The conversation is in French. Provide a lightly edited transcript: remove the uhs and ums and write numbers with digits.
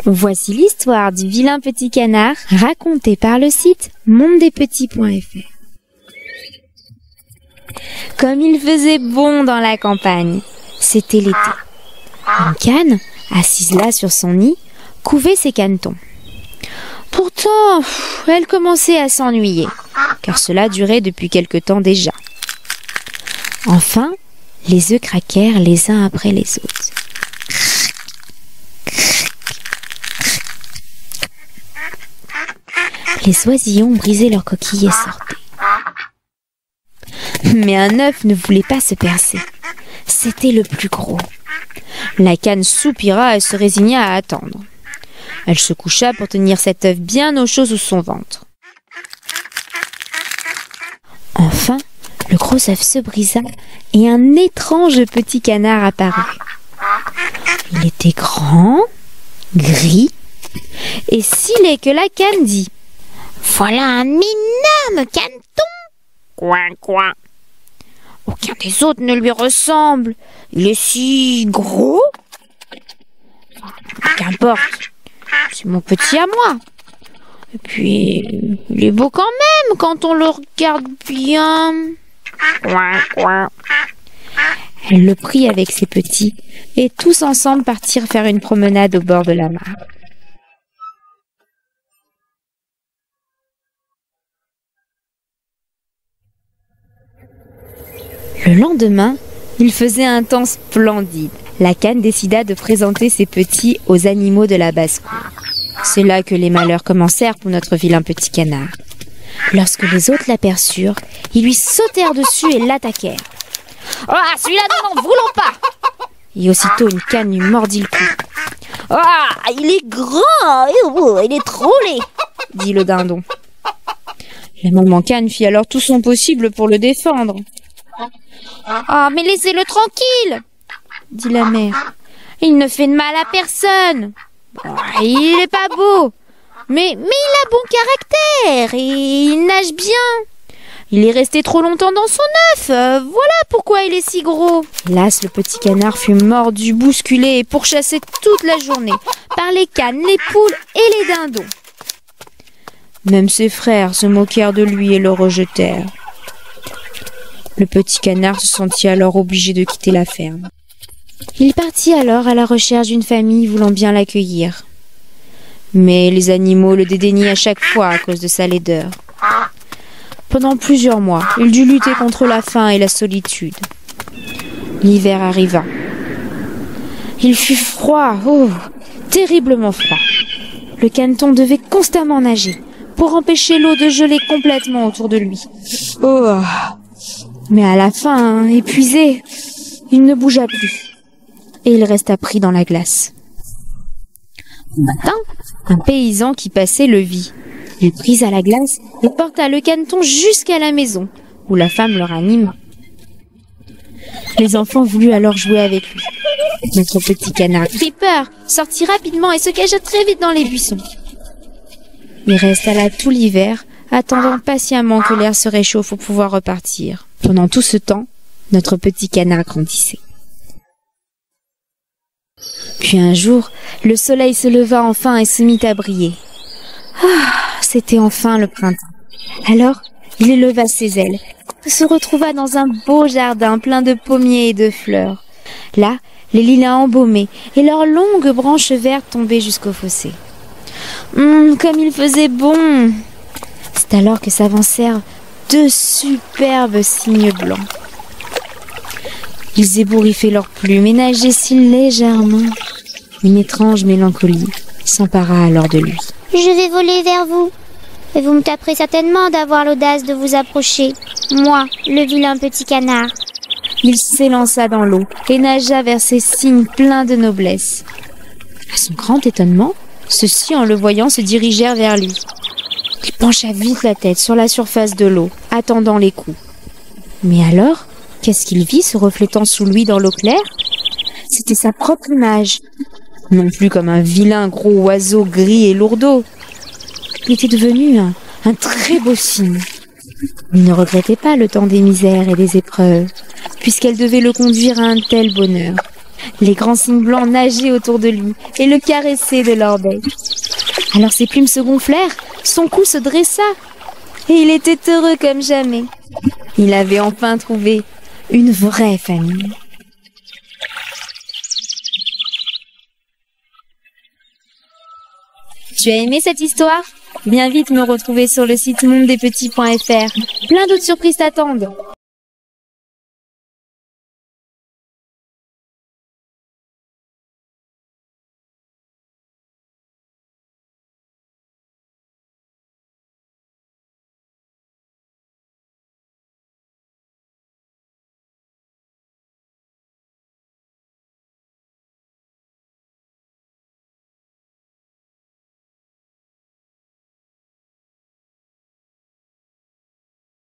Voici l'histoire du vilain petit canard racontée par le site mondedespetits.fr. Comme il faisait bon dans la campagne, c'était l'été. Une canne, assise là sur son nid, couvait ses canetons. Pourtant, elle commençait à s'ennuyer, car cela durait depuis quelque temps déjà. Enfin, les œufs craquèrent les uns après les autres. Les oisillons brisaient leurs coquilles et sortaient. Mais un œuf ne voulait pas se percer. C'était le plus gros. La canne soupira et se résigna à attendre. Elle se coucha pour tenir cet œuf bien au chaud sous son ventre. Enfin, le gros œuf se brisa et un étrange petit canard apparut. Il était grand, gris et si laid que la canne dit « Voilà un énorme caneton !»« Coin, coin !»« Aucun des autres ne lui ressemble. Il est si gros. » »« Qu'importe, c'est mon petit à moi. Et puis, il est beau quand même quand on le regarde bien. » Coin, coin. Elle le prit avec ses petits et tous ensemble partirent faire une promenade au bord de la mare. Le lendemain, il faisait un temps splendide. La canne décida de présenter ses petits aux animaux de la basse-cour. C'est là que les malheurs commencèrent pour notre vilain petit canard. Lorsque les autres l'aperçurent, ils lui sautèrent dessus et l'attaquèrent. « Ah, celui-là, nous n'en voulons pas !» Et aussitôt, une canne lui mordit le cou. « Ah, il est grand, il est trop laid !» dit le dindon. La maman canne fit alors tout son possible pour le défendre. « Ah, mais laissez-le tranquille !» dit la mère. « Il ne fait de mal à personne. Il n'est pas beau, mais il a bon caractère et il nage bien. Il est resté trop longtemps dans son œuf, voilà pourquoi il est si gros. » Hélas, le petit canard fut mordu, bousculé et pourchassé toute la journée par les cannes, les poules et les dindons. Même ses frères se moquèrent de lui et le rejetèrent. Le petit canard se sentit alors obligé de quitter la ferme. Il partit alors à la recherche d'une famille voulant bien l'accueillir. Mais les animaux le dédaignaient à chaque fois à cause de sa laideur. Pendant plusieurs mois, il dut lutter contre la faim et la solitude. L'hiver arriva. Il fut froid, terriblement froid. Le caneton devait constamment nager pour empêcher l'eau de geler complètement autour de lui. Mais à la fin, épuisé, il ne bougea plus et il resta pris dans la glace. Un matin, un paysan qui passait le vit. Il prit à la glace et porta le caneton jusqu'à la maison, où la femme le ranima. Les enfants voulurent alors jouer avec lui. Notre petit canard prit peur, sortit rapidement et se cacha très vite dans les buissons. Il resta là tout l'hiver, attendant patiemment que l'air se réchauffe pour pouvoir repartir. Pendant tout ce temps, notre petit canard grandissait. Puis un jour, le soleil se leva enfin et se mit à briller. C'était enfin le printemps. Alors, il éleva ses ailes et se retrouva dans un beau jardin plein de pommiers et de fleurs. Là, les lilas embaumaient et leurs longues branches vertes tombaient jusqu'au fossé. Comme il faisait bon! C'est alors que s'avancèrent deux superbes cygnes blancs. Ils ébouriffaient leurs plumes et nageaient si légèrement. Une étrange mélancolie s'empara alors de lui. « Je vais voler vers vous, et vous me taperez certainement d'avoir l'audace de vous approcher, moi, le vilain petit canard. » Il s'élança dans l'eau et nagea vers ces cygnes pleins de noblesse. À son grand étonnement, ceux-ci, en le voyant, se dirigèrent vers lui. Il pencha vite la tête sur la surface de l'eau, attendant les coups. Mais alors, qu'est-ce qu'il vit se reflétant sous lui dans l'eau claire? C'était sa propre image, non plus comme un vilain gros oiseau gris et lourdeau. Il était devenu un très beau cygne. Il ne regrettait pas le temps des misères et des épreuves, puisqu'elle devait le conduire à un tel bonheur. Les grands cygnes blancs nageaient autour de lui et le caressaient de leur bec. Alors ses plumes se gonflèrent, son cou se dressa et il était heureux comme jamais. Il avait enfin trouvé une vraie famille. Tu as aimé cette histoire? Viens vite me retrouver sur le site mondedespetits.fr. Plein d'autres surprises t'attendent.